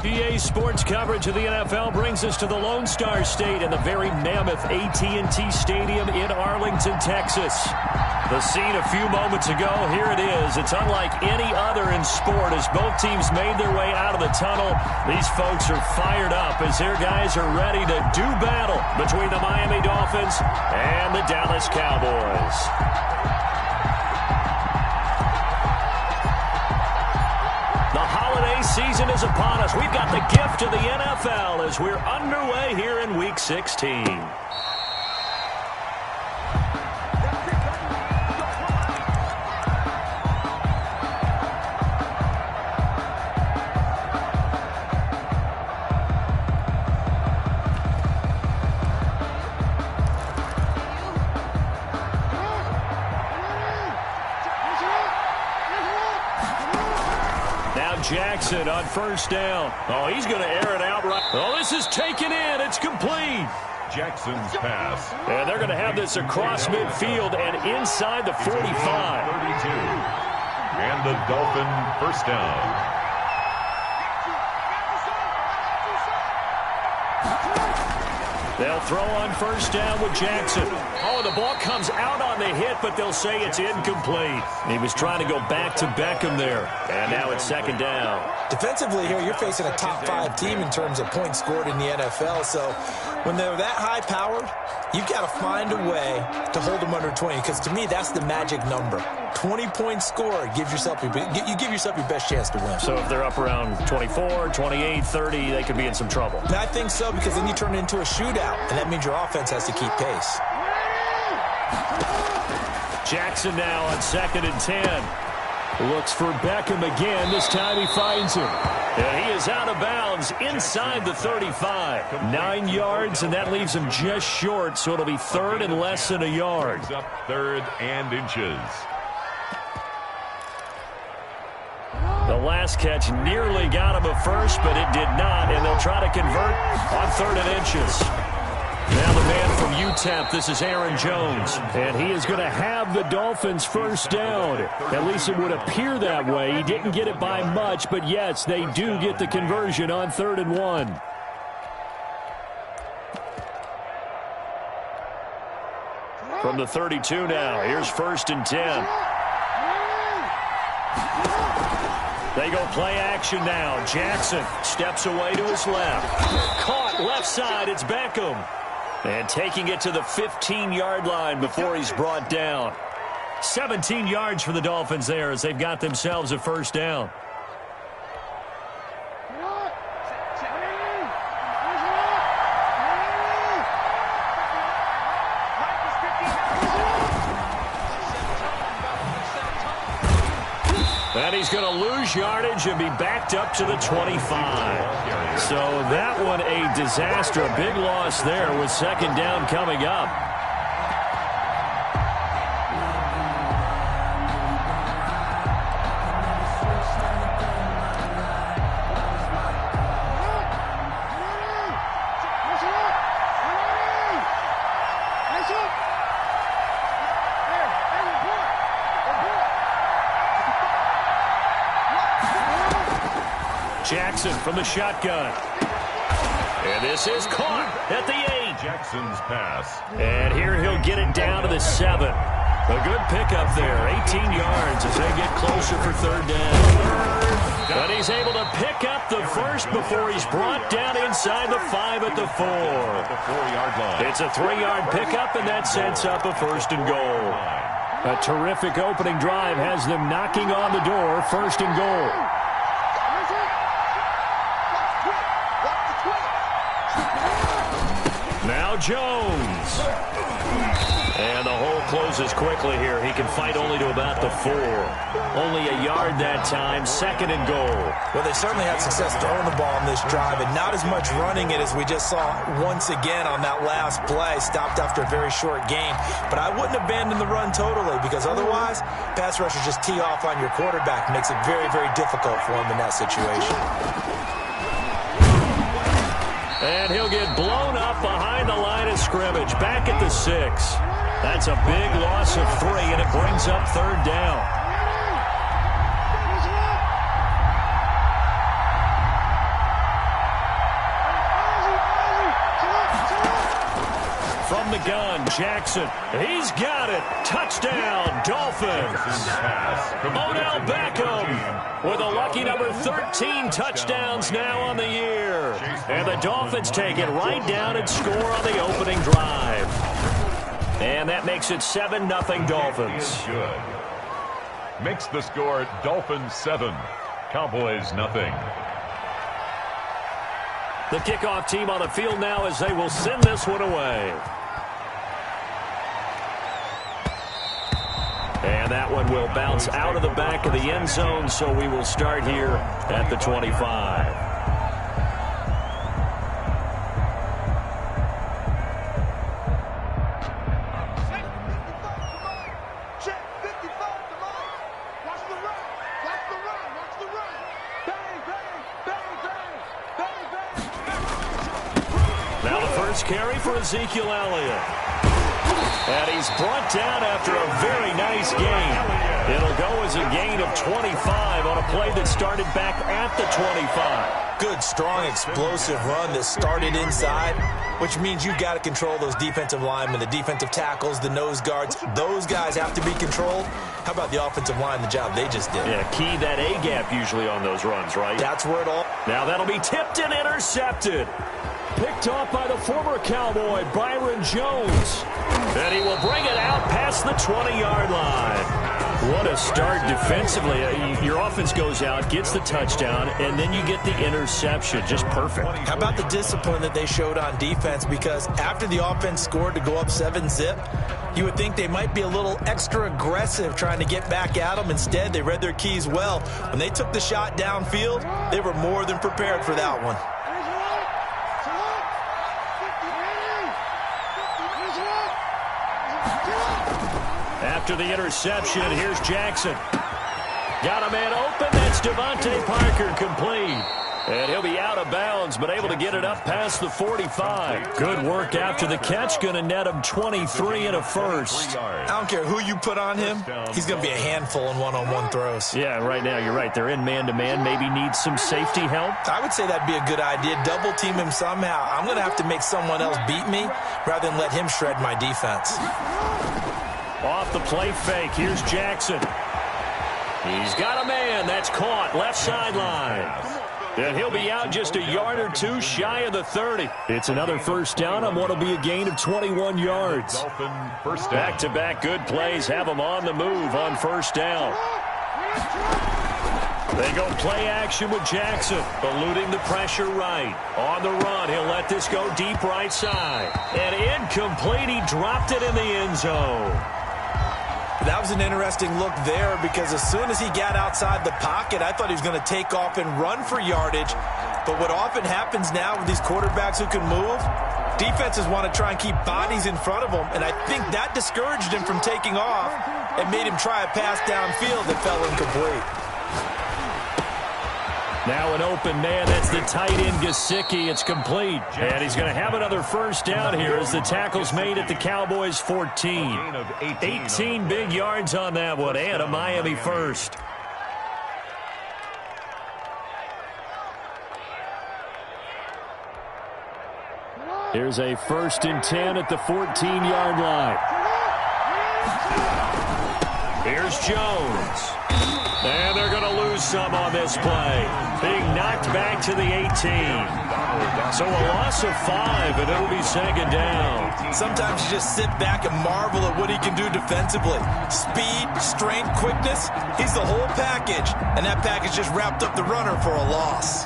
EA Sports coverage of the NFL brings us to the Lone Star State and the very mammoth AT&T Stadium in Arlington, Texas. The scene a few moments ago, here it is. It's unlike any other in sport as both teams made their way out of the tunnel. These folks are fired up as their guys are ready to do battle between the Miami Dolphins and the Dallas Cowboys. Season is upon us. We've got the gift of the NFL as we're underway here in Week 16. Jackson on first down. Oh, he's going to air it out right. Oh, this is taken in. It's complete. Jackson's pass. And they're going to have this across midfield and inside the 45. 32. And the Dolphin first down. They'll throw on first down with Jackson. Oh, the ball comes out on the hit, but they'll say it's incomplete. He was trying to go back to Beckham there. And now it's second down. Defensively here, you're facing a top-5 team in terms of points scored in the NFL. So when they're that high-powered, you've got to find a way to hold them under 20. Because to me, that's the magic number. 20 points scored, you give yourself your best chance to win. So if they're up around 24, 28, 30, they could be in some trouble. And I think so, because then you turn it into a shootout, and that means your offense has to keep pace. Jackson now on 2nd and 10. Looks for Beckham again. This time he finds him. And he is out of bounds inside the 35. 9 yards, and that leaves him just short, so it'll be third and less than a yard. Up 3rd and inches. The last catch nearly got him a first, but it did not, and they'll try to convert on 3rd and inches. Now the man from UTEP, this is Aaron Jones, and he is going to have the Dolphins first down. At least it would appear that way. He didn't get it by much, but yes, they do get the conversion on 3rd and 1. From the 32 now, here's 1st and 10. They go play action now. Jackson steps away to his left. Caught left side, it's Beckham. And taking it to the 15-yard line before he's brought down. 17 yards for the Dolphins there as they've got themselves a first down. And he's going to lose yardage and be backed up to the 25. So that one a disaster. A big loss there with 2nd down coming up. Jackson from the shotgun. And this is caught at the 8. Jackson's pass. And here he'll get it down to the 7. A good pickup there. 18 yards as they get closer for 3rd down. But he's able to pick up the first before he's brought down inside the 5 at the 4. The 4-yard line. It's a 3-yard pickup, and that sets up a 1st and goal. A terrific opening drive has them knocking on the door. 1st and goal. Now Jones. And the hole closes quickly here. He can fight only to about the 4. Only a yard that time. 2nd and goal. Well, they certainly had success throwing the ball on this drive and not as much running it as we just saw once again on that last play. Stopped after a very short game. But I wouldn't abandon the run totally because otherwise, pass rushers just tee off on your quarterback. Makes it very, very difficult for him in that situation. And he'll get blown up behind the line of scrimmage. Back at the 6. That's a big loss of 3, and it brings up 3rd down. From the gun, Jackson. He's got it. Touchdown, Dolphins. Odell Beckham with a lucky number 13 touchdowns now on the year. And the Dolphins take it right down and score on the opening drive. And that makes it 7-0 Dolphins. Good. Makes the score Dolphins 7, Cowboys 0. The kickoff team on the field now as they will send this one away. And that one will bounce out of the back of the end zone, so we will start here at the 25. Now the first carry for Ezekiel Elliott. And he's brought down after a very nice gain. It'll go as a gain of 25 on a play that started back at the 25. Good, strong, explosive run that started inside, which means you've got to control those defensive linemen, the defensive tackles, the nose guards. Those guys have to be controlled. How about the offensive line, the job they just did? Yeah, key that A-gap usually on those runs, right? That's where it all... Now that'll be tipped and intercepted. Picked off by the former Cowboy, Byron Jones. And he will bring it out past the 20-yard line. What a start defensively. Your offense goes out, gets the touchdown, and then you get the interception. Just perfect. How about the discipline that they showed on defense? Because after the offense scored to go up 7-zip, you would think they might be a little extra aggressive trying to get back at them. Instead, they read their keys well. When they took the shot downfield, they were more than prepared for that one. After the interception, here's Jackson. Got a man open. That's Devontae Parker, complete. And he'll be out of bounds, but able to get it up past the 45. Good work after the catch. Going to net him 23 and a first. I don't care who you put on him. He's going to be a handful in one-on-one throws. Yeah, right now you're right. They're in man-to-man. Maybe needs some safety help. I would say that'd be a good idea. Double team him somehow. I'm going to have to make someone else beat me rather than let him shred my defense. Off the play fake, here's Jackson. He's got a man. That's caught. Left sideline. And he'll be out just a yard or two shy of the 30. It's another first down on what will be a gain of 21 yards. Back-to-back good plays have him on the move on first down. They go play action with Jackson, eluding the pressure right. On the run, he'll let this go deep right side. And incomplete, he dropped it in the end zone. That was an interesting look there because as soon as he got outside the pocket, I thought he was going to take off and run for yardage. But what often happens now with these quarterbacks who can move, defenses want to try and keep bodies in front of them, and I think that discouraged him from taking off and made him try a pass downfield that fell incomplete. Now an open man, that's the tight end Gesicki. It's complete. And he's going to have another first down here as the tackle's made at the Cowboys 14. 18 big yards on that one and a Miami first. Here's a 1st and 10 at the 14-yard line. Here's Jones. And they're going to lose some on this play. Being knocked back to the 18. So a loss of 5, and it'll be 2nd down. Sometimes you just sit back and marvel at what he can do defensively. Speed, strength, quickness, he's the whole package. And that package just wrapped up the runner for a loss.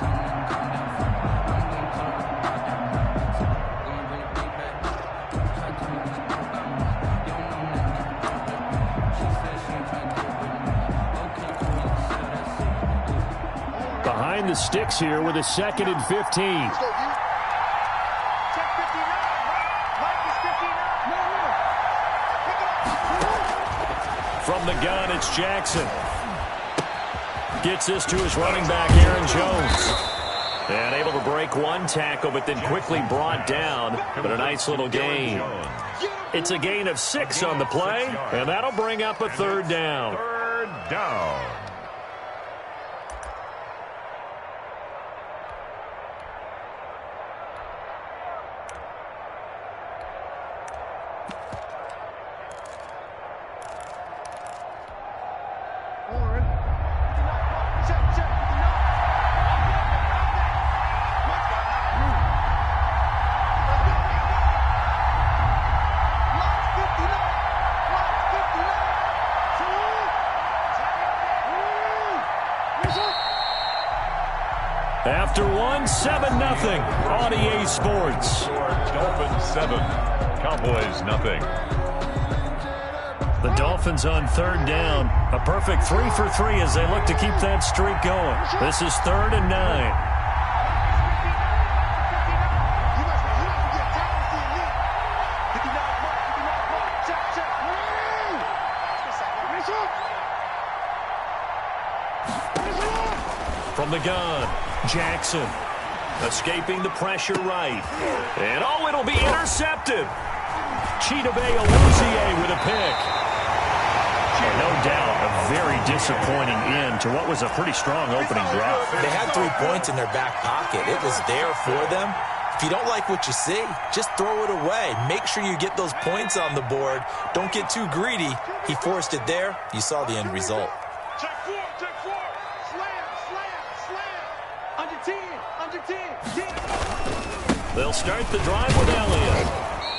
Behind the sticks here with a 2nd and 15. From the gun, it's Jackson. Gets this to his running back, Aaron Jones. And able to break one tackle, but then quickly brought down. But a nice little gain. It's a gain of 6 on the play, and that'll bring up a third down. Third down. After 7-0 on EA Sports. Dolphins 7, Cowboys nothing. The Dolphins on third down. A perfect 3 for 3 as they look to keep that streak going. This is 3rd and 9. From the gun, Jackson escaping the pressure right. And it'll be intercepted. Chidobe Awuzie with a pick. And no doubt a very disappointing end to what was a pretty strong opening drive. They had 3 points in their back pocket. It was there for them. If you don't like what you see, just throw it away. Make sure you get those points on the board. Don't get too greedy. He forced it there. You saw the end result. Check 4. Slam. Under 10. They'll start the drive with Elliott.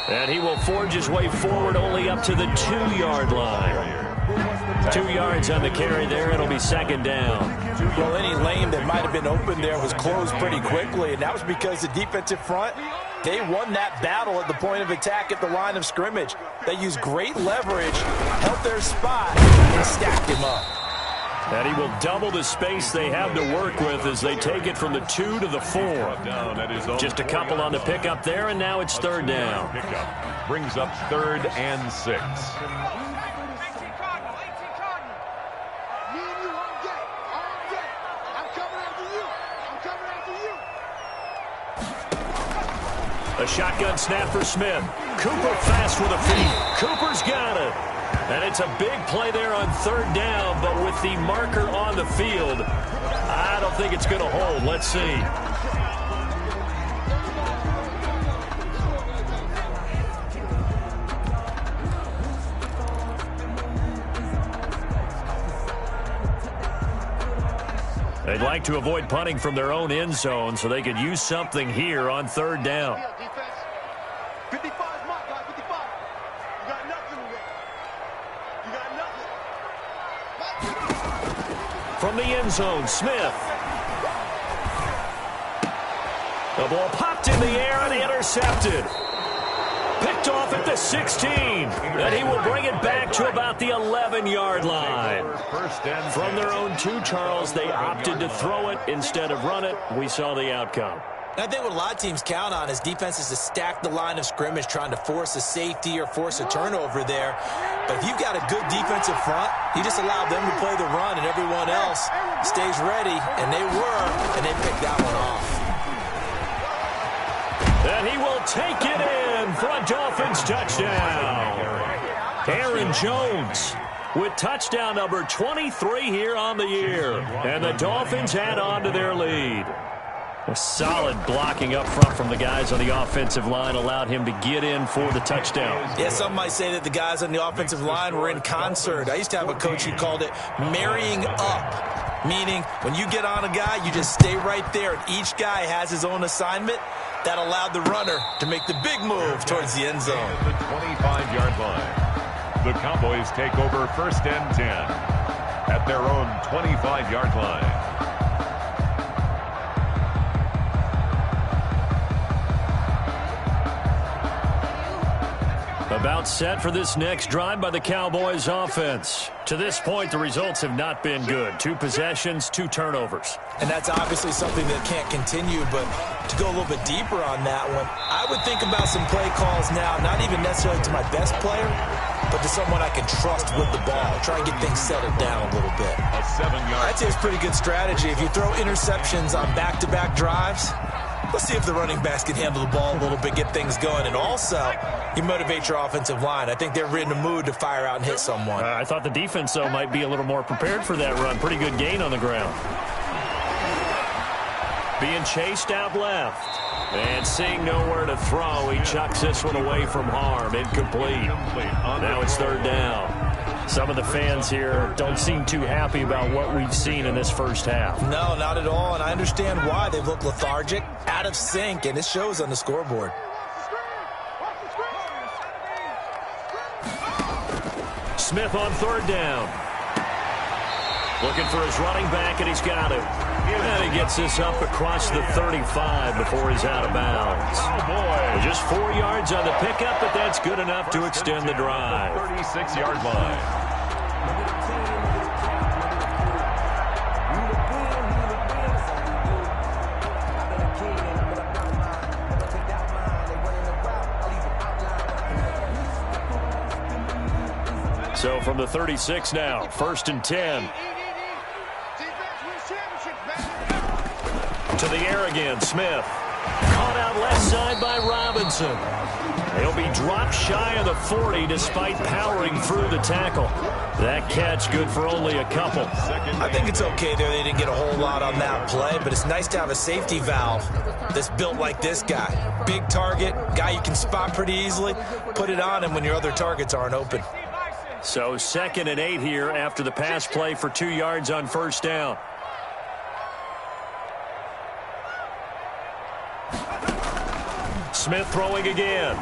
And he will forge his way forward only up to the 2-yard line. 2 yards on the carry there. It'll be second down. Well, any lane that might have been open there was closed pretty quickly, and that was because the defensive front, they won that battle at the point of attack at the line of scrimmage. They used great leverage, held their spot, and stacked him up. And he will double the space they have to work with as they take it from the 2 to the 4. Just a couple on the pickup there, and now it's third down. Pickup brings up 3rd and 6. A shotgun snap for Smith. Cooper fast with a feed. Cooper's got it. And it's a big play there on third down, but with the marker on the field, I don't think it's going to hold. Let's see. They'd like to avoid punting from their own end zone so they could use something here on third down. 55 mark, guys, 55. You got nothing with it. You got nothing. From the end zone, Smith. The ball popped in the air and intercepted. Picked off at the 16. And he will bring it back to about the 11-yard line. From their own 2, Charles, they opted to throw it instead of run it. We saw the outcome. I think what a lot of teams count on is defenses to stack the line of scrimmage, trying to force a safety or force a turnover there. But if you've got a good defensive front, you just allow them to play the run, and everyone else stays ready. And they were, and they picked that one off. And he will take it in for a Dolphins touchdown. Aaron Jones with touchdown number 23 here on the year. And the Dolphins add on to their lead. A solid blocking up front from the guys on the offensive line allowed him to get in for the touchdown. Yeah, some might say that the guys on the offensive line were in concert. I used to have a coach who called it marrying up, meaning when you get on a guy, you just stay right there, and each guy has his own assignment. That allowed the runner to make the big move towards the end zone. The 25-yard line. The Cowboys take over 1st and 10 at their own 25-yard line. About set for this next drive by the Cowboys offense. To this point, the results have not been good. 2 possessions, 2 turnovers. And that's obviously something that can't continue, but to go a little bit deeper on that one, I would think about some play calls now, not even necessarily to my best player, but to someone I can trust with the ball. Try and get things settled down a little bit. A 7-yard. I'd say it's a pretty good strategy. If you throw interceptions on back-to-back drives, Let's see if the running backs can handle the ball a little bit, get things going, and also you motivate your offensive line. I think they're in the mood to fire out and hit someone. I thought the defense, though, might be a little more prepared for that run. Pretty good gain on the ground. Being chased out left. And seeing nowhere to throw, he chucks this one away from harm. Incomplete. Now it's third down. Some of the fans here don't seem too happy about what we've seen in this first half. No, not at all, and I understand why. They look lethargic, out of sync, and it shows on the scoreboard. Smith on third down. Looking for his running back, and he's got it. And he gets this up across the 35 before he's out of bounds. Oh, boy. Just 4 yards on the pickup, but that's good enough to extend the drive. 36-yard line. So from the 36 now, 1st and 10. To the air again, Smith. Caught out left side by Robinson. He'll be dropped shy of the 40 despite powering through the tackle. That catch good for only a couple. I think it's okay there. They didn't get a whole lot on that play, but it's nice to have a safety valve that's built like this guy. Big target, guy you can spot pretty easily. Put it on him when your other targets aren't open. So 2nd and 8 here after the pass play for 2 yards on first down. Smith throwing again.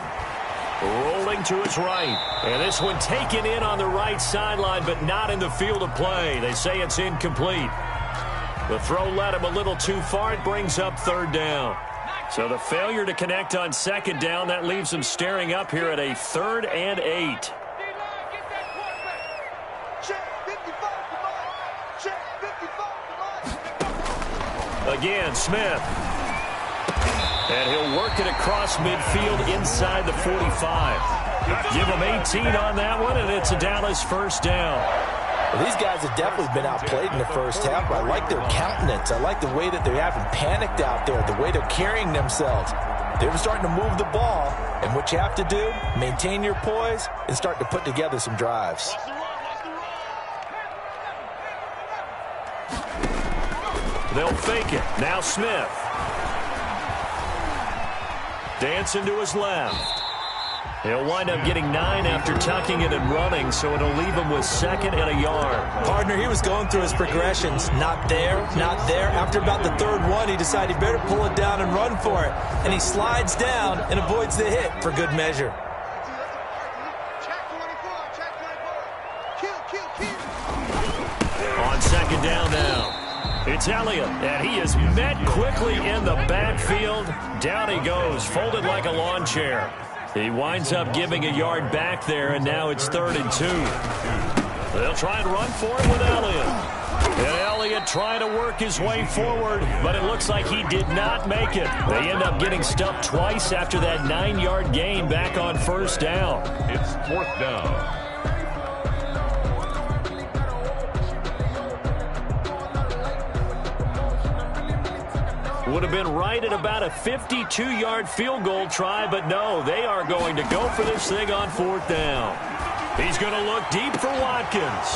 Rolling to his right. And this one taken in on the right sideline, but not in the field of play. They say it's incomplete. The throw led him a little too far. It brings up third down. So the failure to connect on second down, that leaves him staring up here at a 3rd and 8. Again, Smith. And he'll work it across midfield inside the 45. Give him 18 on that one, and it's a Dallas first down. Well, these guys have definitely been outplayed in the first half, but I like their countenance. I like the way that they haven't panicked out there, the way they're carrying themselves. They're starting to move the ball, and what you have to do, maintain your poise and start to put together some drives. They'll fake it. Now Smith. Dancing to his left. He'll wind up getting 9 after tucking it and running, so it'll leave him with 2nd and a yard. Partner, he was going through his progressions. Not there, not there. After about the 3rd one, he decided he better pull it down and run for it. And he slides down and avoids the hit for good measure. On 2nd down now. It's Elliott, and he is met quickly in the backfield. Down he goes, folded like a lawn chair. He winds up giving a yard back there, and now it's 3rd and 2. They'll try and run for it with Elliott. And Elliott trying to work his way forward, but it looks like he did not make it. They end up getting stuffed twice after that 9-yard gain back on first down. It's 4th down. Would have been right at about a 52-yard field goal try, but no, they are going to go for this thing on 4th down. He's going to look deep for Watkins.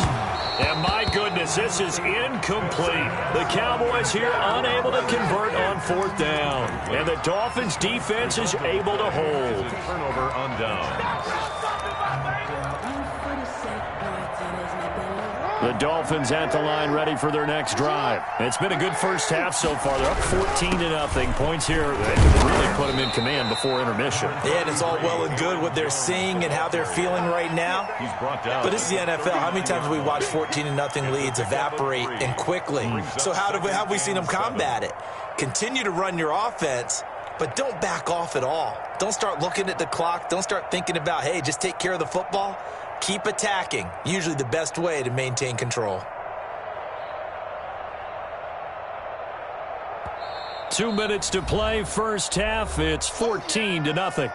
And my goodness, this is incomplete. The Cowboys here unable to convert on 4th down. And the Dolphins defense is able to hold. Turnover on down. The Dolphins at the line ready for their next drive. It's been a good first half so far. They're up 14-0. Points here that could really put them in command before intermission. Yeah, and it's all well and good what they're seeing and how they're feeling right now. He's brought down. But this is the NFL. How many times have we watched 14-0 leads evaporate and quickly? So how have we seen them combat it? Continue to run your offense, but don't back off at all. Don't start looking at the clock. Don't start thinking about, hey, just take care of the football. Keep attacking. Usually the best way to maintain control. 2 minutes to play, first half. It's 14-0.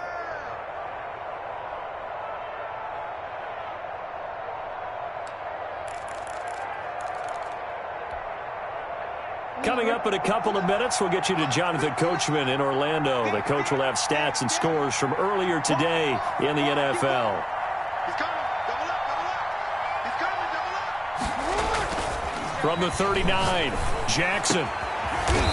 Coming up in a couple of minutes, we'll get you to Jonathan Coachman in Orlando. The coach will have stats and scores from earlier today in the NFL. He's coming. Double up, double up. He's coming, double up. From the 39, Jackson.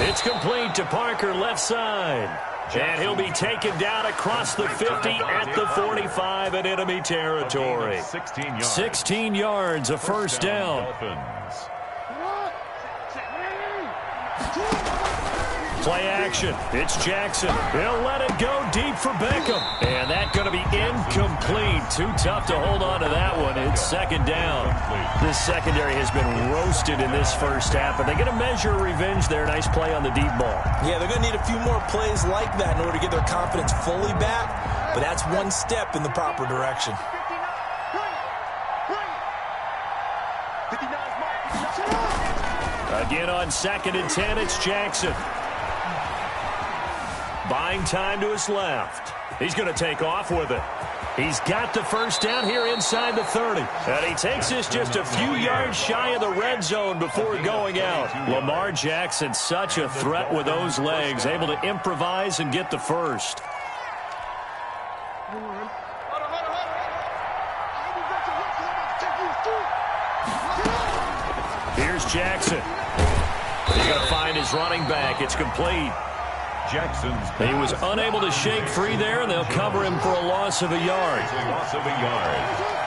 It's complete to Parker, left side. And he'll be taken down across the 50 at the 45 in enemy territory. 16 yards, a first down. Play action. It's Jackson. He'll let it go deep for Beckham. And that's going to be incomplete. Too tough to hold on to that one. It's second down. This secondary has been roasted in this first half, but they get a measure of revenge there. Nice play on the deep ball. Yeah, they're going to need a few more plays like that in order to get their confidence fully back, but that's one step in the proper direction. 59. Again on 2nd and 10, it's Jackson. Buying time to his left. He's going to take off with it. He's got the first down here inside the 30. And he takes this just a few yards shy of the red zone before going out. Lamar Jackson, such a threat with those legs, able to improvise and get the first. Here's Jackson. He's going to find his running back. It's complete. He was unable to shake free there, and they'll cover him for a loss of a yard. Loss of a yard.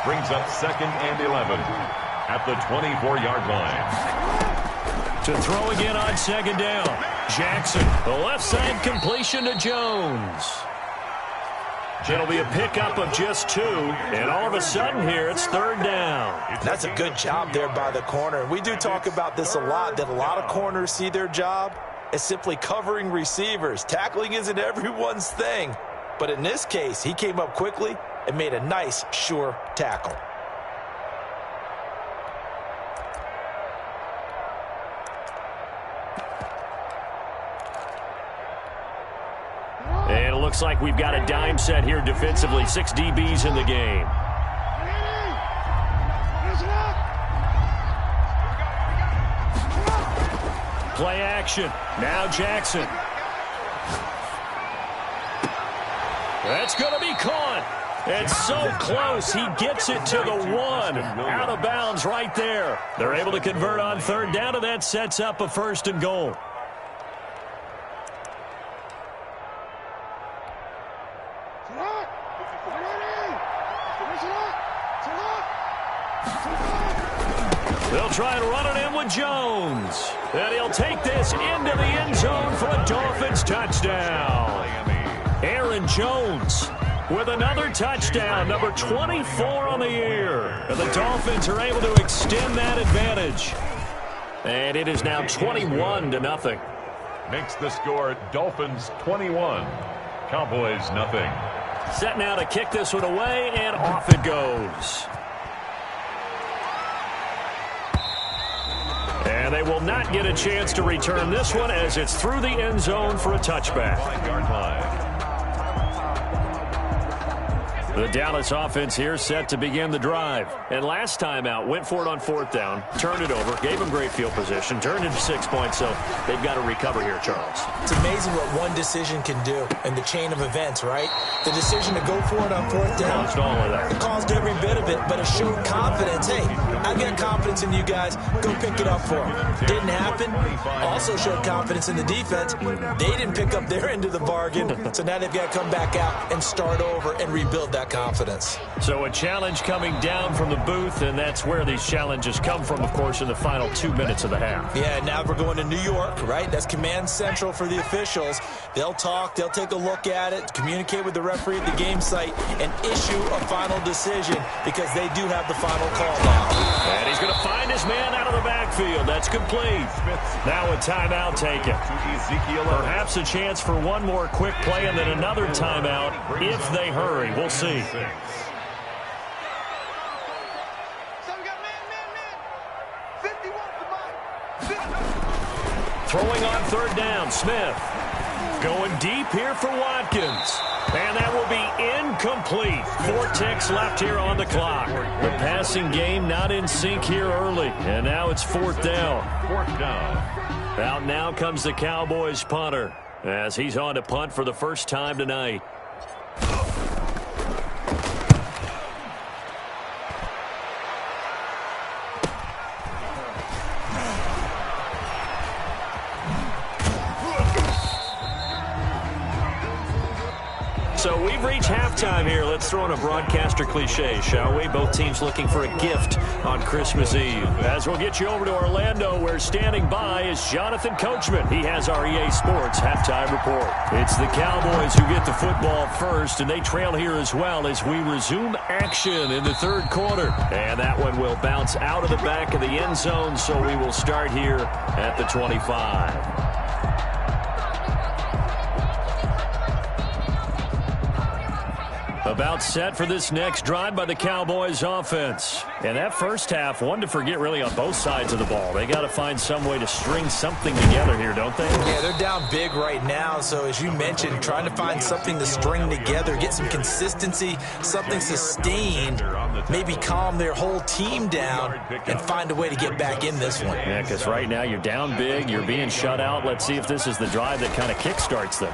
Brings up 2nd and 11 at the 24-yard line. To throw again on 2nd down. Jackson, the left side completion to Jones. It'll be a pickup of just 2, and all of a sudden here it's 3rd down. That's a good job there by the corner. We do talk about this a lot, that a lot of corners see their job as simply covering receivers. Tackling isn't everyone's thing, but in this case, he came up quickly and made a nice, sure tackle. And it looks like we've got a dime set here defensively. 6 DBs in the game. Play action. Now Jackson. That's going to be caught. It's so close. He gets it to the 1. Out of bounds right there. They're able to convert on 3rd down, and that sets up a 1st and goal. They'll try and run it in with Jones. And he'll take this into the end zone for a Dolphins touchdown. Aaron Jones with another touchdown, number 24 on the year. And the Dolphins are able to extend that advantage. And it is now 21-0. Makes the score Dolphins 21, Cowboys nothing. Set now to kick this one away, and off it goes. And they will not get a chance to return this one as it's through the end zone for a touchback. 5-yard line. The Dallas offense here set to begin the drive. And last time out, went for it on 4th down, turned it over, gave them great field position, turned into 6 points, so they've got to recover here, Charles. It's amazing what one decision can do in the chain of events, right? The decision to go for it on 4th down. Caused all of that. It caused every bit of it, but it showed confidence. Hey, I got confidence in you guys. Go pick it up for them. Didn't happen. Also showed confidence in the defense. They didn't pick up their end of the bargain, so now they've got to come back out and start over and rebuild that confidence. So a challenge coming down from the booth, and that's where these challenges come from, of course, in the final 2 minutes of the half. Yeah, now we're going to New York, right? That's command central for the officials. They'll talk, they'll take a look at it, communicate with the referee at the game site, and issue a final decision because they do have the final call now. And he's going to find his man out of the backfield. That's complete. Now a timeout taken. Perhaps a chance for one more quick play and then another timeout if they hurry. We'll see. So we got man. 51 Throwing on 3rd down, Smith. Going deep here for Watkins. And that will be incomplete. 4 ticks left here on the clock. The passing game not in sync here early. And now it's 4th down. 4th down. Out now comes the Cowboys punter as he's on to punt for the first time tonight. So we've reached halftime here. Let's throw in a broadcaster cliche, shall we? Both teams looking for a gift on Christmas Eve. As we'll get you over to Orlando, where standing by is Jonathan Coachman. He has our EA Sports halftime report. It's the Cowboys who get the football first, and they trail here as well as we resume action in the 3rd quarter. And that one will bounce out of the back of the end zone, so we will start here at the 25. About set for this next drive by the Cowboys offense. And that first half, one to forget really on both sides of the ball. They got to find some way to string something together here, don't they? Yeah, they're down big right now. So as you mentioned, trying to find something to string together, get some consistency, something sustained, maybe calm their whole team down and find a way to get back in this one. Yeah, because right now you're down big, you're being shut out. Let's see if this is the drive that kind of kickstarts them.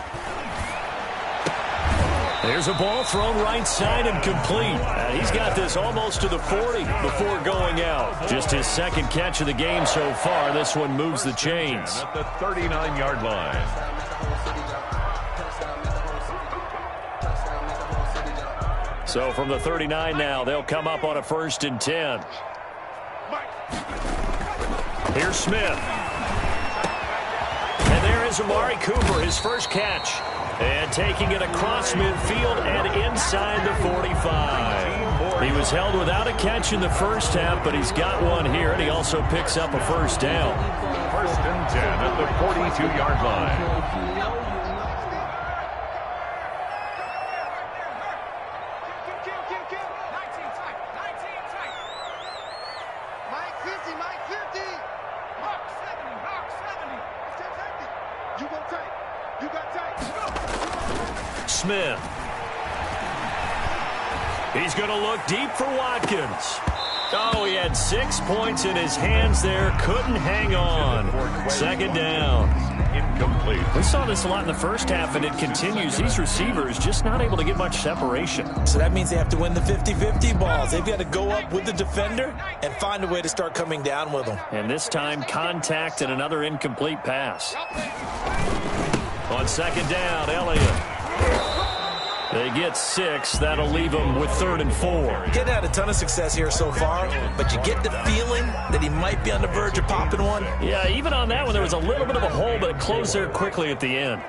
There's a ball thrown right side and complete. He's got this almost to the 40 before going out. Just his 2nd catch of the game so far. This one moves the chains. At the 39-yard line. So from the 39 now, they'll come up on a 1st and 10. Here's Smith. And there is Amari Cooper, his first catch. And taking it across midfield and inside the 45. He was held without a catch in the first half, but he's got one here, and he also picks up a 1st down. 1st and 10 at the 42-yard line. Mike 50, Mike 50. Mark 70, Mark 70. Stay safety. You go tight. You got tight. Smith. He's going to look deep for Watkins. Oh, he had 6 points in his hands there. Couldn't hang on. 2nd down. Incomplete. We saw this a lot in the first half, and it continues. These receivers just not able to get much separation. So that means they have to win the 50-50 balls. They've got to go up with the defender and find a way to start coming down with them. And this time, contact and another incomplete pass. On 2nd down, Elliott. They get 6. That'll leave them with 3rd and 4. Getting had a ton of success here so far, but you get the feeling that he might be on the verge of popping one. Yeah, even on that one, there was a little bit of a hole, but it closed there quickly at the end.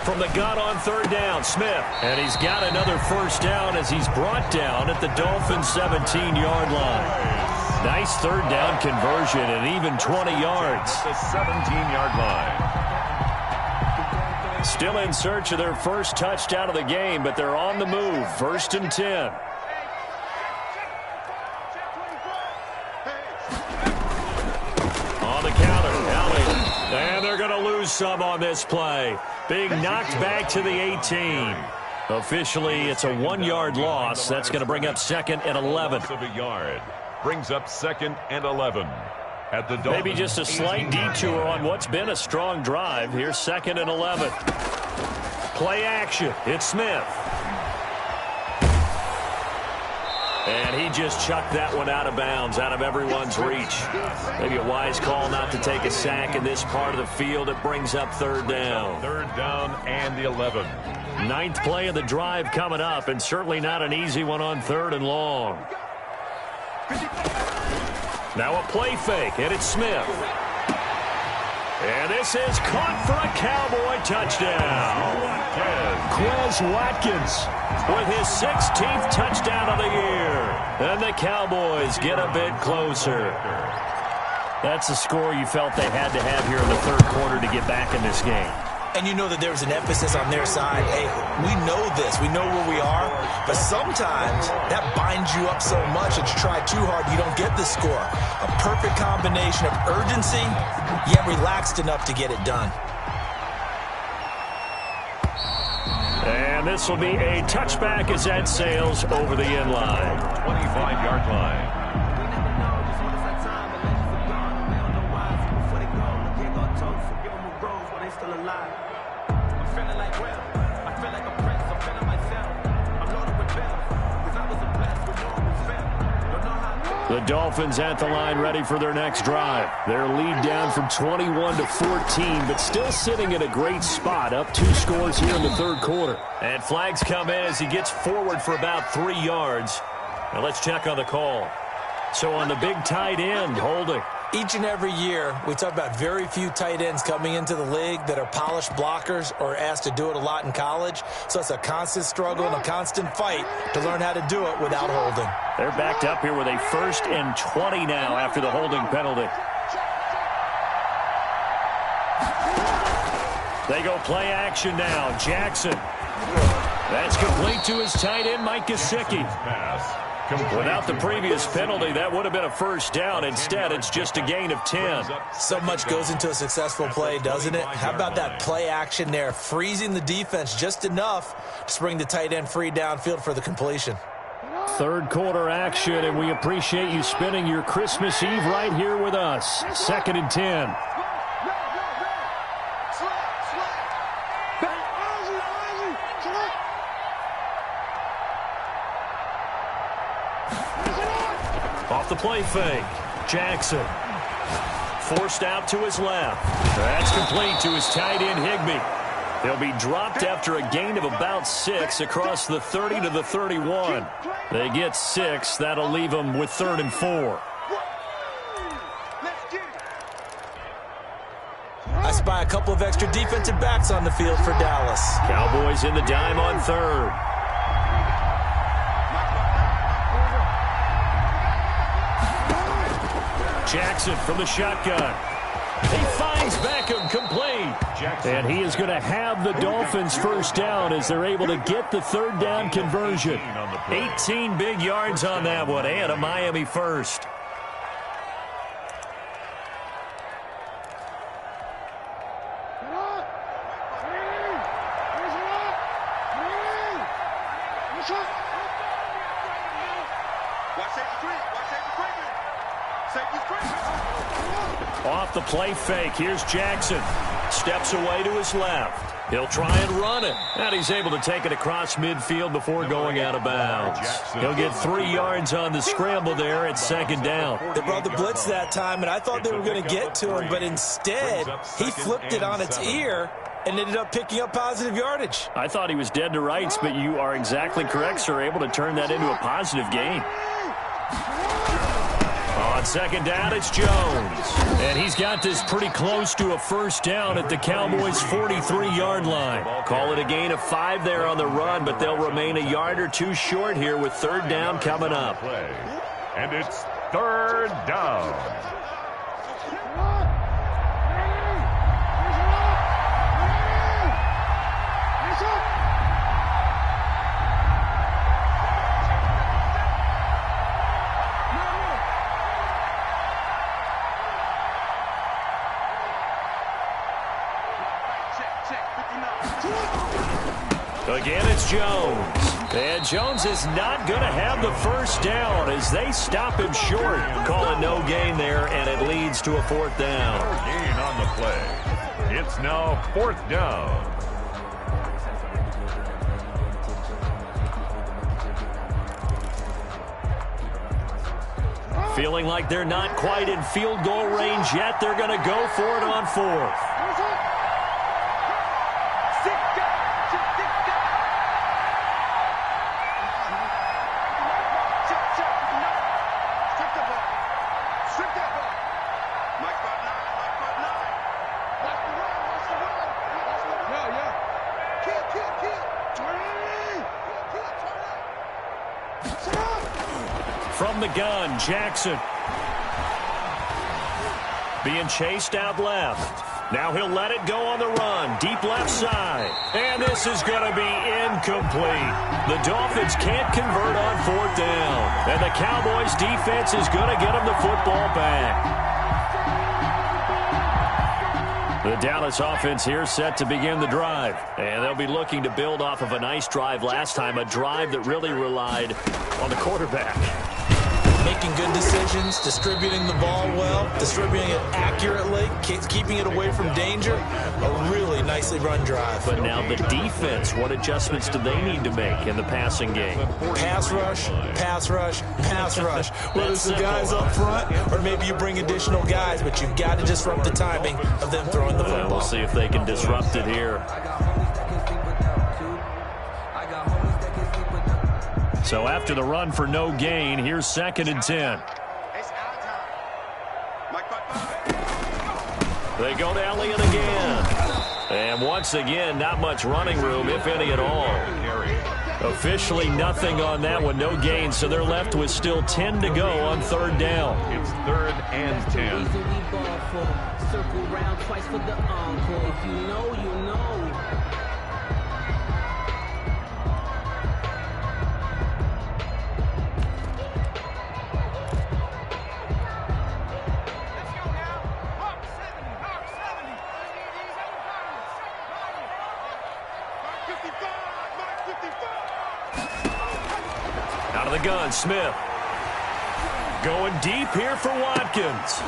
From the gun on 3rd down, Smith. And he's got another 1st down as he's brought down at the Dolphins' 17-yard line. Nice 3rd down conversion and even 20 yards. The 17-yard line. Still in search of their first touchdown of the game, but they're on the move. 1st and 10. On the counter, Elliott. And they're going to lose some on this play. Being knocked back to the 18. Officially, it's a 1-yard loss. That's going to bring up 2nd and 11. Of a yard. Brings up 2nd and 11. At the Dolphins. Maybe just a slight detour on what's been a strong drive. Here's 2nd and 11. Play action. It's Smith. And he just chucked that one out of bounds, out of everyone's reach. Maybe a wise call not to take a sack in this part of the field. It brings up 3rd down. 3rd down and the 11. 9th play of the drive coming up, and certainly not an easy one on 3rd and long. Now a play fake, and it's Smith. And this is caught for a Cowboy touchdown. Quez Watkins with his 16th touchdown of the year. And the Cowboys get a bit closer. That's the score you felt they had to have here in the 3rd quarter to get back in this game. And you know that there's an emphasis on their side. Hey, we know this. We know where we are. But sometimes that binds you up so much that you try too hard, you don't get the score. A perfect combination of urgency, yet relaxed enough to get it done. And this will be a touchback as that sails over the end line. 25-yard line. The Dolphins at the line ready for their next drive. Their lead down from 21 to 14, but still sitting in a great spot, up 2 scores here in the third quarter. And flags come in as he gets forward for about 3 yards. Now let's check on the call. So on the big tight end, holding. Each and every year, we talk about very few tight ends coming into the league that are polished blockers or asked to do it a lot in college. So it's a constant struggle and a constant fight to learn how to do it without holding. They're backed up here with a 1st and 20 now after the holding penalty. They go play action now. Jackson. That's complete to his tight end, Mike Gesicki. Without the previous penalty, that would have been a 1st down. Instead, it's just a gain of 10. So much goes into a successful play, doesn't it? How about that play action there, freezing the defense just enough to bring the tight end free downfield for the completion. Third quarter action, and we appreciate you spending your Christmas Eve right here with us. 2nd and 10. Off the play fake. Jackson. Forced out to his left. That's complete to his tight end, Higbee. He'll be dropped after a gain of about 6 across the 30 to the 31. They get 6. That'll leave them with 3rd and 4. I spy a couple of extra defensive backs on the field for Dallas. Cowboys in the dime on 3rd. Jackson from the shotgun. He finds Beckham complete. And he is going to have the Dolphins 1st down as they're able to get the 3rd down conversion. 18 big yards on that one and a Miami 1st. Off the play fake, here's Jackson. Steps away to his left. He'll try and run it. And he's able to take it across midfield before going out of bounds. He'll get 3 yards on the scramble there at 2nd down. They brought the blitz that time, and I thought they were going to get to him, but instead, he flipped it on its ear and ended up picking up positive yardage. I thought he was dead to rights, but you are exactly correct, sir. Able to turn that into a positive gain. On 2nd down, it's Jones. And he's got this pretty close to a 1st down at the Cowboys' 43-yard line. Call it a gain of 5 there on the run, but they'll remain a yard or 2 short here with 3rd down coming up. And it's 3rd down. Again, it's Jones. And Jones is not going to have the 1st down as they stop him short. Call it no gain there, and it leads to a 4th down. Gain on the play. It's now 4th down. Feeling like they're not quite in field goal range yet. They're going to go for it on 4th. From the gun, Jackson. Being chased out left. Now he'll let it go on the run. Deep left side. And this is going to be incomplete. The Dolphins can't convert on 4th down. And the Cowboys defense is going to get them the football back. The Dallas offense here set to begin the drive. And they'll be looking to build off of a nice drive last time, a drive that really relied on the quarterback. Making good decisions, distributing the ball well, distributing it accurately, keeping it away from danger. A really nicely run drive. But now the defense, what adjustments do they need to make in the passing game? Pass rush, pass rush, pass rush. Whether it's the guys up front or maybe you bring additional guys, but you've got to disrupt the timing of them throwing the football. We'll see if they can disrupt it here. So after the run for no gain, here's 2nd and 10. They go to Elliott again. And once again, not much running room, if any at all. Officially nothing on that one, no gain, so they're left with still 10 to go on 3rd down. It's 3rd and 10. Circle round twice for the encore. If you know, you know. Out of the gun, Smith. Going deep here for Watkins.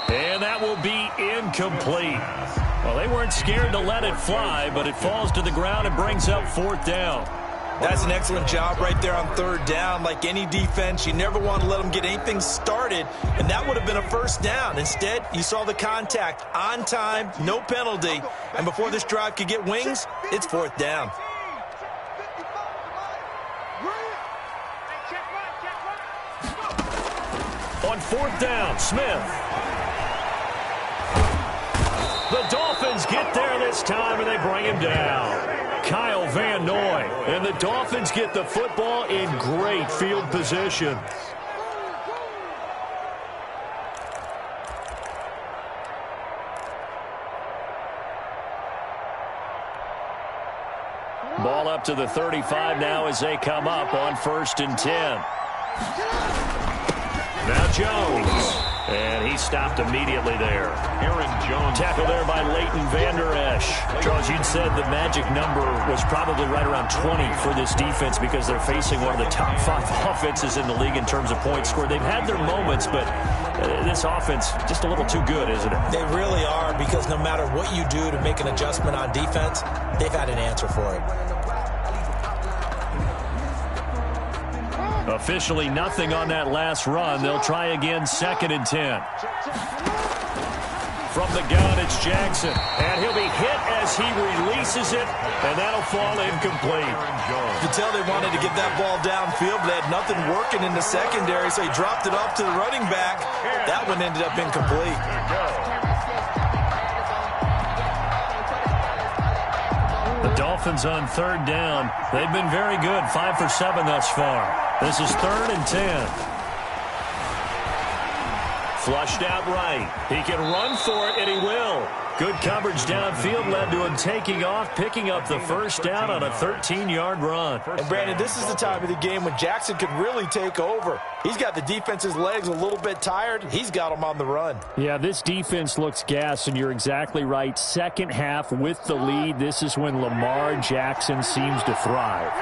And that will be incomplete. Well, they weren't scared to let it fly, but it falls to the ground and brings up 4th down. That's an excellent job right there on 3rd down. Like any defense, you never want to let them get anything started, and that would have been a 1st down. Instead, you saw the contact on time, no penalty, and before this drive could get wings, it's 4th down. On 4th down, Smith. The Dolphins get there this time, and they bring him down. Kyle Van Noy. And the Dolphins get the football in great field position. Ball up to the 35 now as they come up on 1st and 10. Now Jones. And he stopped immediately there. Aaron Jones. Tackle there by Leighton Vander Esch. Charles, you'd said the magic number was probably right around 20 for this defense because they're facing one of the top 5 offenses in the league in terms of points scored. They've had their moments, but this offense just a little too good, isn't it? They really are, because no matter what you do to make an adjustment on defense, they've had an answer for it. Officially nothing on that last run. They'll try again, 2nd and 10. From the gun, it's Jackson. And he'll be hit as he releases it, and that'll fall incomplete. You could tell they wanted to get that ball downfield, but they had nothing working in the secondary, so he dropped it off to the running back. That one ended up incomplete. The Dolphins on 3rd down. They've been very good, 5 for 7 thus far. This is 3rd and 10. Flushed out right. He can run for it, and he will. Good coverage downfield led to him taking off, picking up the 1st down on a 13-yard run. And, Brandon, this is the time of the game when Jackson could really take over. He's got the defense's legs a little bit tired. He's got them on the run. Yeah, this defense looks gassed, and you're exactly right. Second half with the lead, this is when Lamar Jackson seems to thrive.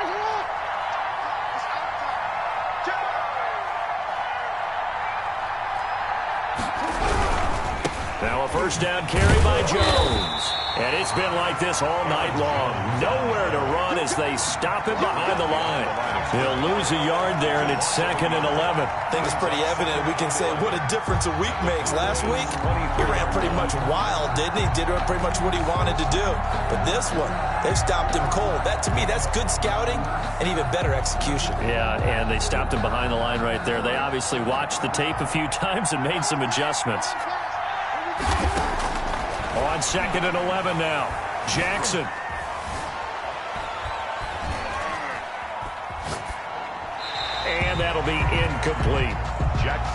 Now a 1st down carry by Jones. And it's been like this all night long. Nowhere to run as they stop him behind the line. He'll lose a yard there, and it's 2nd and 11. I think it's pretty evident we can say what a difference a week makes. Last week, he ran pretty much wild, didn't he? Did pretty much what he wanted to do. But this one, they've stopped him cold. That, to me, that's good scouting and even better execution. Yeah, and they stopped him behind the line right there. They obviously watched the tape a few times and made some adjustments. On 2nd and 11 now. Jackson. And that'll be incomplete.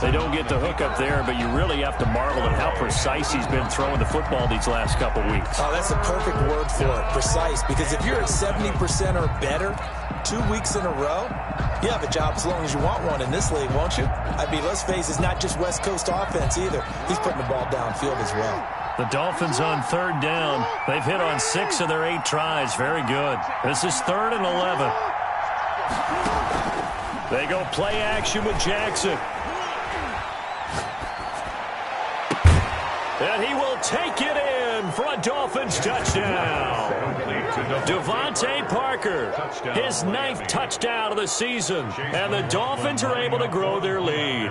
They don't get the hook up there, but you really have to marvel at how precise he's been throwing the football these last couple weeks. Oh, that's the perfect word for it, precise, because if you're at 70% or better 2 weeks in a row, you have a job as long as you want one in this league, won't you? I mean, let's face it, it's not just West Coast offense either. He's putting the ball downfield as well. The Dolphins on third down. They've hit on 6 of their 8 tries. Very good. This is 3rd and 11. They go play action with Jackson. And he will take it in for a Dolphins touchdown. Devontae Parker, his 9th touchdown of the season. And the Dolphins are able to grow their lead.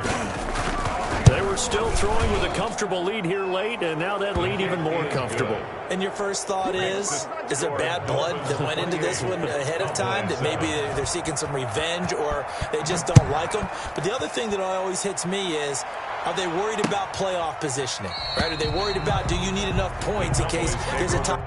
They were still throwing with a comfortable lead here late, and now that lead even more comfortable. And your first thought is there bad blood that went into this one ahead of time, that maybe they're seeking some revenge or they just don't like them? But the other thing that always hits me is, are they worried about playoff positioning? Right? Are they worried about, do you need enough points in case there's a time?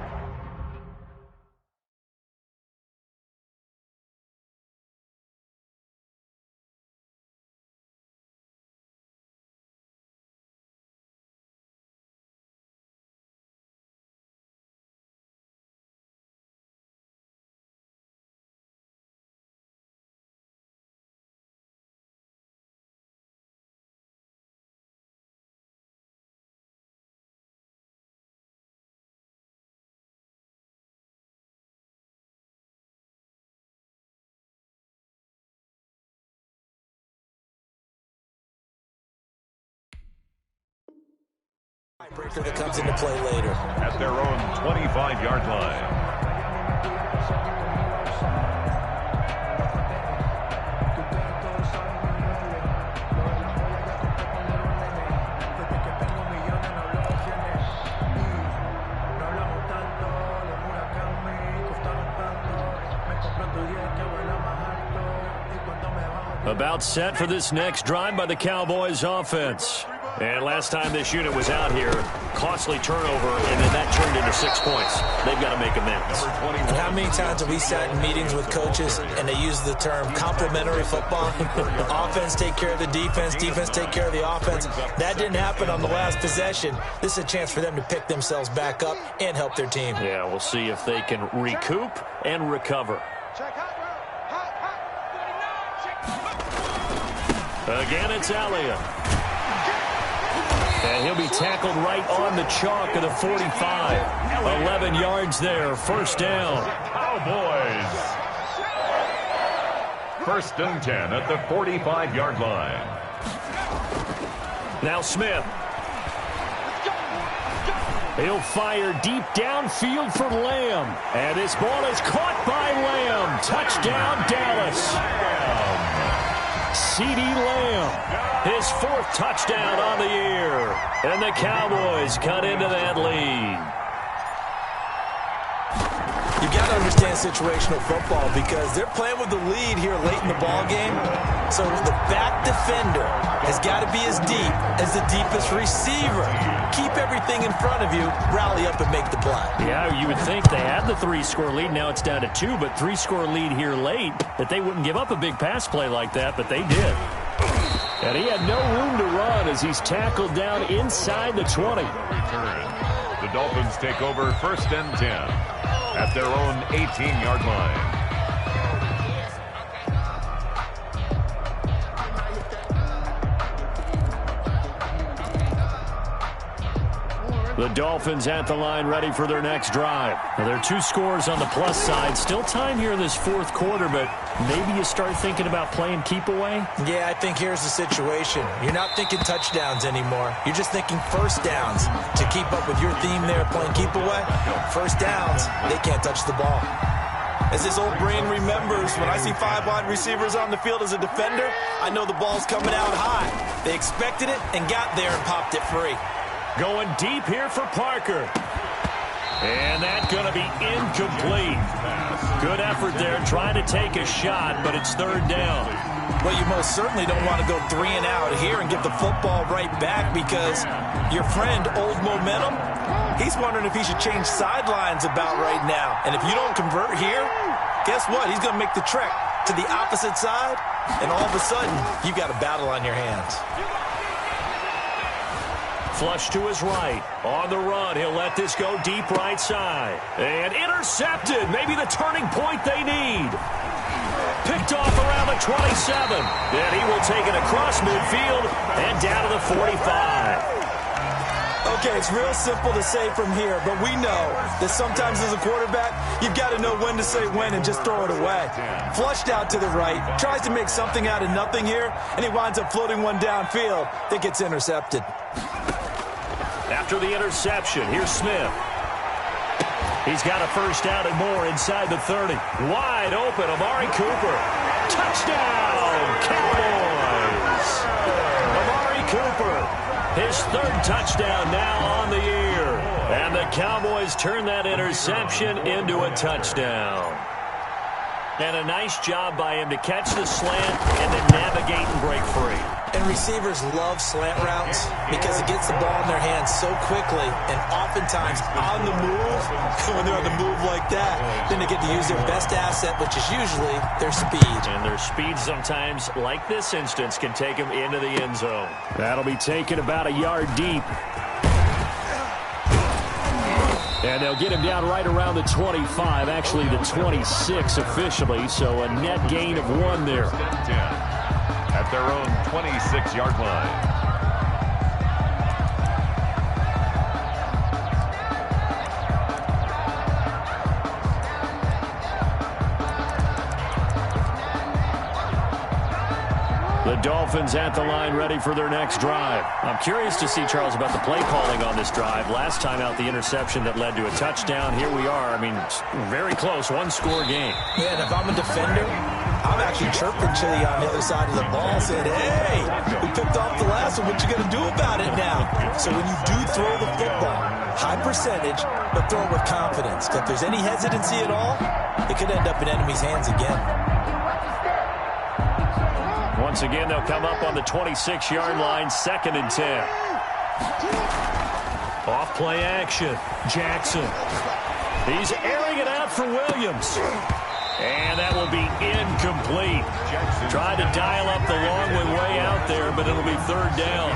Breaker that comes into play later. At their own 25-yard line. About set for this next drive by the Cowboys offense. And last time this unit was out here, costly turnover, and then that turned into 6 points. They've got to make amends. And how many times have we sat in meetings with coaches and they use the term complementary football? Offense take care of the defense, defense take care of the offense. That didn't happen on the last possession. This is a chance for them to pick themselves back up and help their team. Yeah, we'll see if they can recoup and recover. Again, it's Elliott. And he'll be tackled right on the chalk of the 45. 11 yards there, first down. Cowboys. 1st and 10 at the 45-yard line. Now Smith. He'll fire deep downfield for Lamb. And this ball is caught by Lamb. Touchdown, Dallas. CeeDee Lamb, his 4th touchdown on the year. And the Cowboys cut into that lead. You got to understand situational football because they're playing with the lead here late in the ball game. So the back defender has got to be as deep as the deepest receiver. Keep everything in front of you, rally up and make the play. Yeah, you would think they had the 3-score lead. Now it's down to 2, but 3-score lead here late, that they wouldn't give up a big pass play like that, but they did. And he had no room to run as he's tackled down inside the 20. The Dolphins take over 1st and 10 at their own 18-yard line. The Dolphins at the line ready for their next drive. Now, there are 2 scores on the plus side. Still time here in this 4th quarter, but maybe you start thinking about playing keep away? Yeah, I think here's the situation. You're not thinking touchdowns anymore. You're just thinking first downs. To keep up with your theme there, playing keep away, first downs, they can't touch the ball. As this old brain remembers, when I see 5 wide receivers on the field as a defender, I know the ball's coming out high. They expected it and got there and popped it free. Going deep here for Parker. And that's going to be incomplete. Good effort there trying to take a shot, but it's 3rd down. Well, you most certainly don't want to go 3 and out here and get the football right back because your friend, Old Momentum, he's wondering if he should change sidelines about right now. And if you don't convert here, guess what? He's going to make the trek to the opposite side, and all of a sudden, you got a battle on your hands. Flush to his right. On the run, he'll let this go deep right side. And intercepted. Maybe the turning point they need. Picked off around the 27. And he will take it across midfield and down to the 45. Okay, it's real simple to say from here, but we know that sometimes as a quarterback, you've got to know when to say when and just throw it away. Flushed out to the right, tries to make something out of nothing here, and he winds up floating one downfield that gets intercepted. After the interception, here's Smith. He's got a first down and more inside the 30. Wide open, Amari Cooper. Touchdown, Cowboys! Amari Cooper. His third touchdown now on the year. And the Cowboys turn that interception into a touchdown. And a nice job by him to catch the slant and then navigate and break free. And receivers love slant routes because it gets the ball in their hands so quickly and oftentimes on the move. When they're on the move like that, then they get to use their best asset, which is usually their speed. And their speed sometimes, like this instance, can take them into the end zone. That'll be taken about a yard deep. And they'll get him down right around the 25, actually the 26 officially, so a net gain of 1 there. At their own 26-yard line. The Dolphins at the line ready for their next drive. I'm curious to see, Charles, about the play calling on this drive. Last time out, the interception that led to a touchdown. Here we are. I mean, very close, one-score game. Yeah, and if I'm a defender, I'm actually chirping Chili on the other side of the ball, saying, hey, we picked off the last one. What you going to do about it now? So when you do throw the football, high percentage, but throw it with confidence. If there's any hesitancy at all, it could end up in enemy's hands again. Once again, they'll come up on the 26-yard line, 2nd and 10. Off play action. Jackson. He's airing it out for Williams. And that will be incomplete. Tried to dial up the long way out there, but it'll be 3rd down.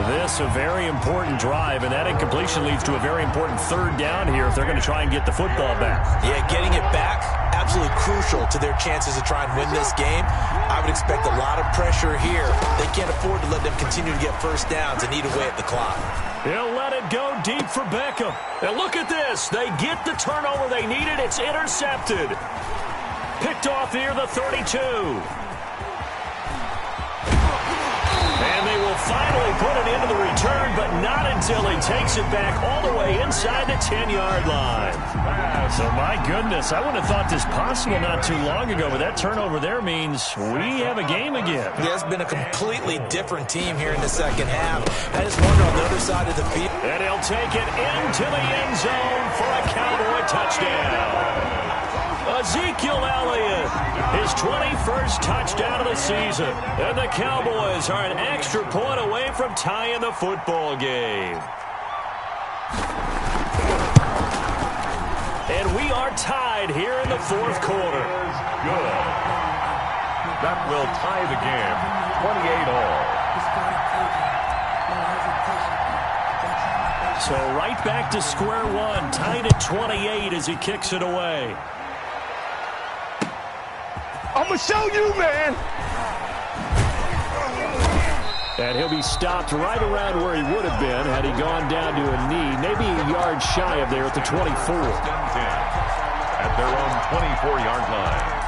This a very important drive, and that incompletion leads to a very important 3rd down here if they're going to try and get the football back. Yeah, getting it back, absolutely crucial to their chances to try and win this game. I would expect a lot of pressure here. They can't afford to let them continue to get first downs and eat away at the clock. He'll let it go deep for Beckham. And look at this. They get the turnover they needed. It's intercepted. Picked off near the 32. And they will finally put it into the return, but not until he takes it back all the way inside the 10-yard line. So, my goodness, I wouldn't have thought this possible not too long ago, but that turnover there means we have a game again. Yeah, it's been a completely different team here in the second half. I just wonder on the other side of the field. And he'll take it into the end zone for a Cowboy touchdown. Ezekiel Elliott, his 21st touchdown of the season. And the Cowboys are an extra point away from tying the football game. And we are tied here in the 4th quarter. Good. That will tie the game, 28-all. So right back to square one, tied at 28 as he kicks it away. I'm going to show you, man. And he'll be stopped right around where he would have been had he gone down to a knee, maybe a yard shy of there at the 24. At their own 24-yard line.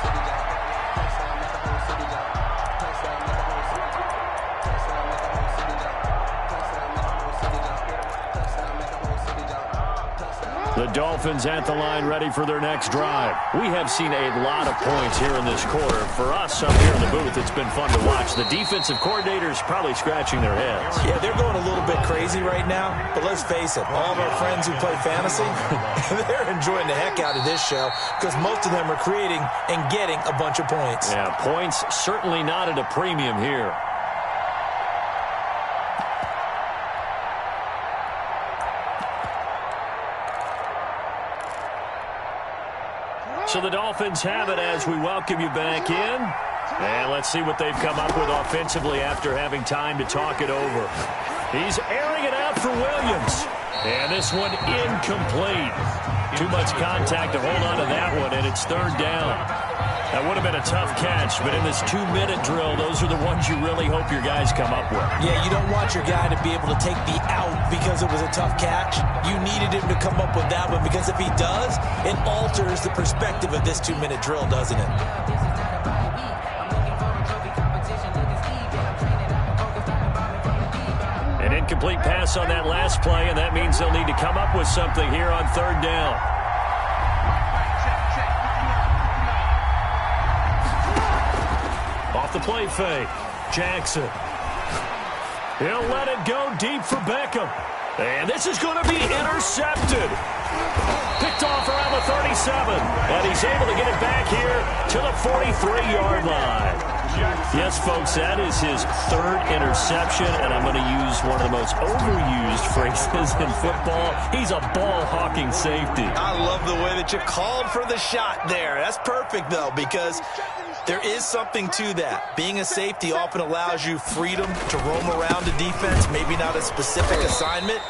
The Dolphins at the line ready for their next drive. We have seen a lot of points here in this quarter. For us up here in the booth, it's been fun to watch. The defensive coordinators probably scratching their heads. Yeah, they're going a little bit crazy right now, but let's face it, all of our friends who play fantasy, they're enjoying the heck out of this show because most of them are creating and getting a bunch of points. Yeah, points certainly not at a premium here. So the Dolphins have it as we welcome you back in. And let's see what they've come up with offensively after having time to talk it over. He's airing it out for Williams. And this one incomplete. Too much contact to hold on to that one, and it's 3rd down. That would have been a tough catch, but in this 2-minute drill, those are the ones you really hope your guys come up with. Yeah, you don't want your guy to be able to take the out because it was a tough catch. You needed him to come up with that one because if he does, it alters the perspective of this 2-minute drill, doesn't it? An incomplete pass on that last play, and that means they'll need to come up with something here on 3rd down. Off the play fake, Jackson. He'll let it go deep for Beckham. And this is going to be intercepted. Picked off around the 37. And he's able to get it back here to the 43-yard line. Yes, folks, that is his 3rd interception, and I'm going to use one of the most overused phrases in football. He's a ball-hawking safety. I love the way that you called for the shot there. That's perfect, though, because there is something to that. Being a safety often allows you freedom to roam around a defense, maybe not a specific assignment.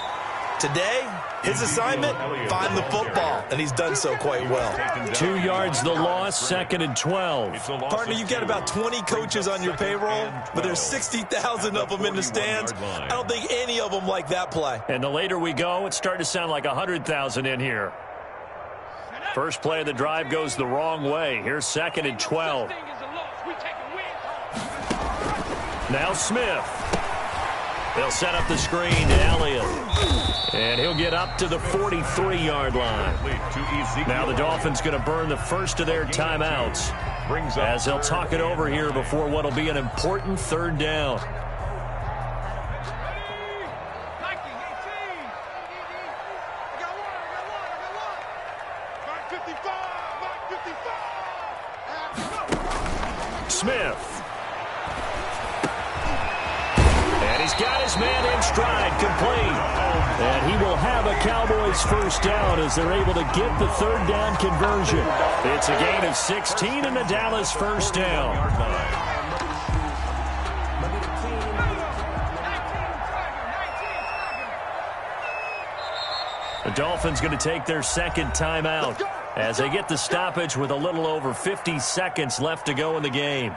Today, his assignment, find the football, and he's done so quite well. 2 yards the loss, 2nd and 12. Partner, you've got about 20 coaches on your payroll, but there's 60,000 of them in the stands. I don't think any of them like that play. And the later we go, it's starting to sound like 100,000 in here. First play of the drive goes the wrong way. Here's 2nd and 12. Now Smith. They'll set up the screen to Elliott. And he'll get up to the 43-yard line. Now the Dolphins going to burn the first of their timeouts as they'll talk it over here before what will be an important 3rd down. Smith. And he's got his man in stride, complete. And he will have a Cowboys first down as they're able to get the 3rd down conversion. It's a gain of 16 and the Dallas first down. The Dolphins going to take their 2nd timeout as they get the stoppage with a little over 50 seconds left to go in the game.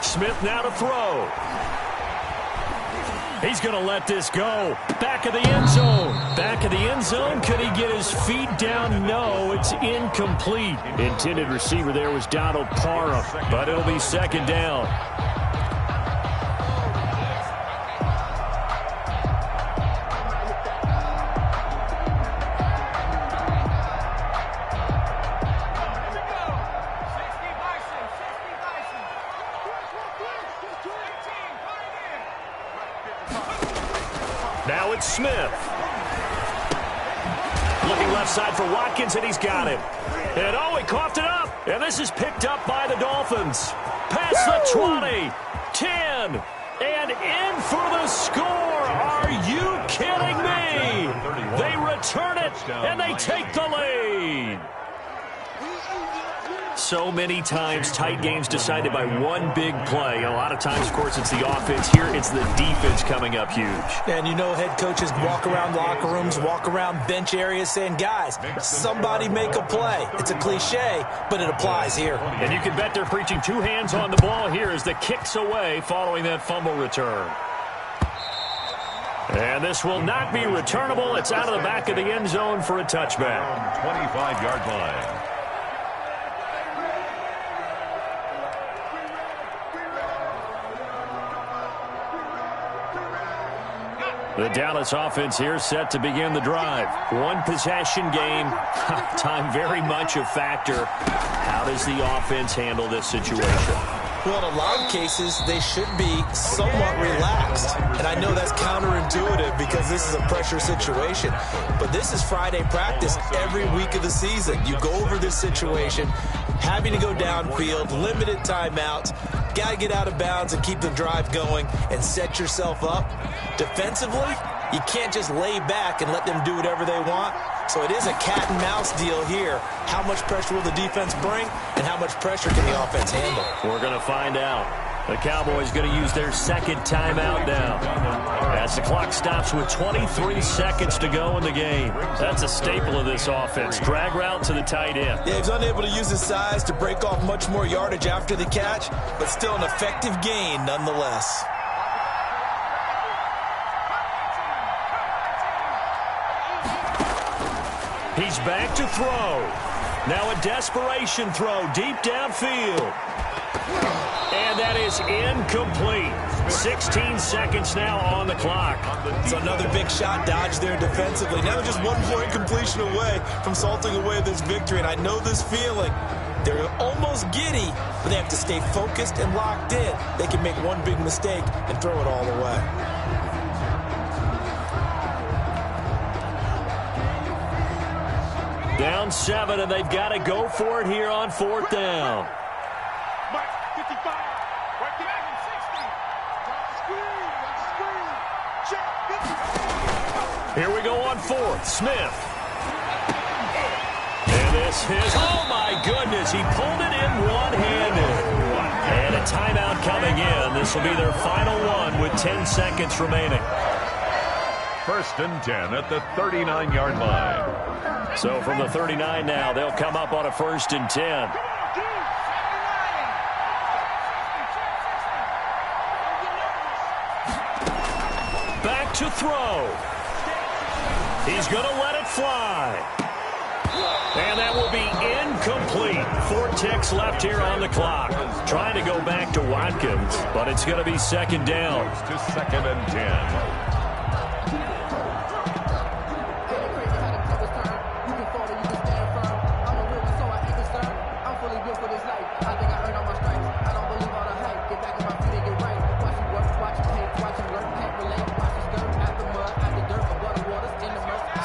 Smith now to throw. He's going to let this go. Back of the end zone. Back of the end zone. Could he get his feet down? No, it's incomplete. Intended receiver there was Donald Parham, but it'll be 2nd down. Now it's Smith. Looking left side for Watkins, and he's got it. And oh, he coughed it up. And this is picked up by the Dolphins. Past the 20, 10, and in for the score. Are you kidding me? They return it, and they take the lead. So many times, tight games decided by one big play. A lot of times, of course, it's the offense. Here, it's the defense coming up huge. And you know head coaches walk around locker rooms, walk around bench areas saying, guys, somebody make a play. It's a cliche, but it applies here. And you can bet they're preaching 2 hands on the ball here as the kick's away following that fumble return. And this will not be returnable. It's out of the back of the end zone for a touchback. 25-yard line. The Dallas offense here set to begin the drive. 1 possession game. Time very much a factor. How does the offense handle this situation? Well, in a lot of cases, they should be somewhat relaxed. And I know that's counterintuitive because this is a pressure situation. But this is Friday practice every week of the season. You go over this situation, having to go downfield, limited timeouts, got to get out of bounds and keep the drive going and set yourself up. Defensively, you can't just lay back and let them do whatever they want. So it is a cat and mouse deal here. How much pressure will the defense bring, and how much pressure can the offense handle? We're going to find out. The Cowboys going to use their second timeout now, as the clock stops with 23 seconds to go in the game. That's a staple of this offense. Drag route to the tight end. Yeah, he's unable to use his size to break off much more yardage after the catch, but still an effective gain nonetheless. He's back to throw. Now a desperation throw deep downfield. And that is incomplete. 16 seconds now on the clock. It's another big shot dodge there defensively. Now they're just one more incompletion away from salting away this victory. And I know this feeling. They're almost giddy, but they have to stay focused and locked in. They can make one big mistake and throw it all away. Down 7, and they've got to go for it here on 4th down. Here we go on 4th. Smith. And this is, oh my goodness, he pulled it in one-handed. And a timeout coming in. This will be their final one with 10 seconds remaining. 1st and 10 at the 39-yard line. So from the 39 now, they'll come up on a 1st and 10. Back to throw. He's going to let it fly. And that will be incomplete. 4 ticks left here on the clock. Trying to go back to Watkins, but it's going to be 2nd down. To 2nd and 10.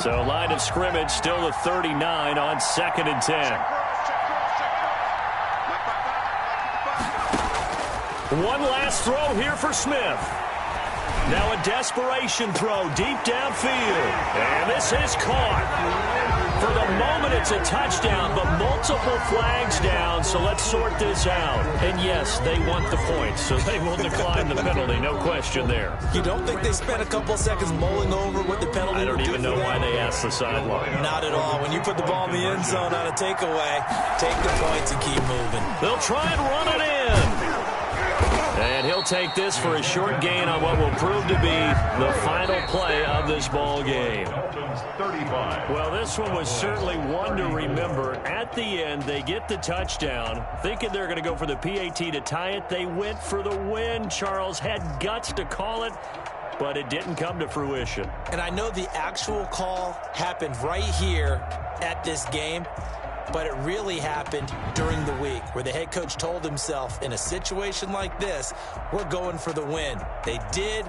So line of scrimmage still the 39 on 2nd and 10. One last throw here for Smith. Now a desperation throw deep downfield. And this is caught. For the moment, it's a touchdown, but multiple flags down, so let's sort this out. And yes, they want the points, so they will decline the penalty, no question there. You don't think they spent a couple seconds mulling over what the penalty I don't even know why they asked the sideline. Not at all. When you put the ball in the end zone on a takeaway, take the points and keep moving. They'll try and run it in. And he'll take this for a short gain on what will prove to be the final play of this ball game. Well, this one was certainly one to remember. At the end, they get the touchdown. Thinking they're going to go for the PAT to tie it. They went for the win. Charles had guts to call it, but it didn't come to fruition. And I know the actual call happened right here at this game, but it really happened during the week where the head coach told himself, in a situation like this, we're going for the win. They did.